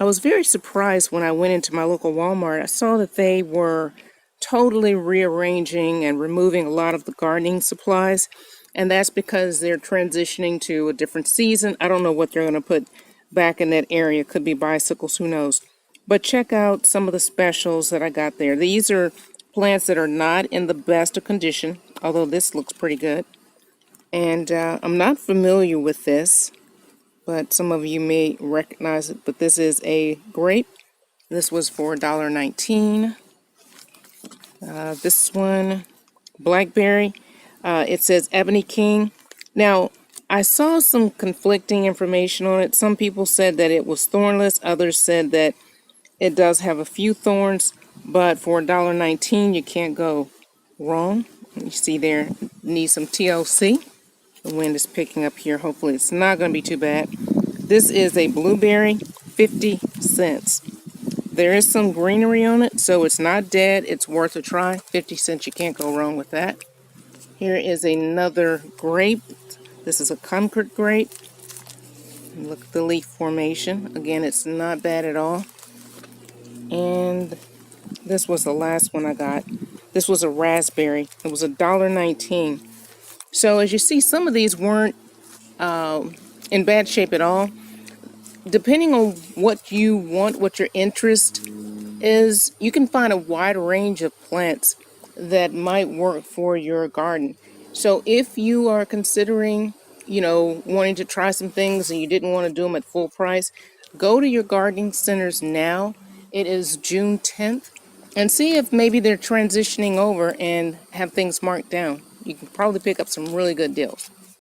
I was very surprised when I went into my local Walmart. I saw that they were totally rearranging and removing a lot of the gardening supplies, and that's because they're transitioning to a different season. I don't know what they're going to put back in that area. Could be bicycles, who knows. But check out some of the specials that I got there. These are plants that are not in the best of condition, although this looks pretty good. And I'm not familiar with this, but some of you may recognize it. But this is a grape. This was for $1.19. This one, blackberry. It says Ebony King. Now, I saw some conflicting information on it. Some people said that it was thornless. Others said that it does have a few thorns. But for $1.19, you can't go wrong. You see there, needs some TLC. The wind is picking up here. Hopefully it's not going to be too bad. This is a blueberry, 50 cents. There is some greenery on it, so it's not dead. It's worth a try. 50 cents, you can't go wrong with that. Here is another grape. This is a Concord grape. Look at the leaf formation. Again, it's not bad at all. And this was the last one I got. This was a raspberry. It was $1.19. So as you see, some of these weren't in bad shape at all. Depending on what you want, what your interest is, you can find a wide range of plants that might work for your garden. So if you are considering, wanting to try some things and you didn't want to do them at full price, go to your gardening centers now. It is June 10th. And see if maybe they're transitioning over and have things marked down. You can probably pick up some really good deals.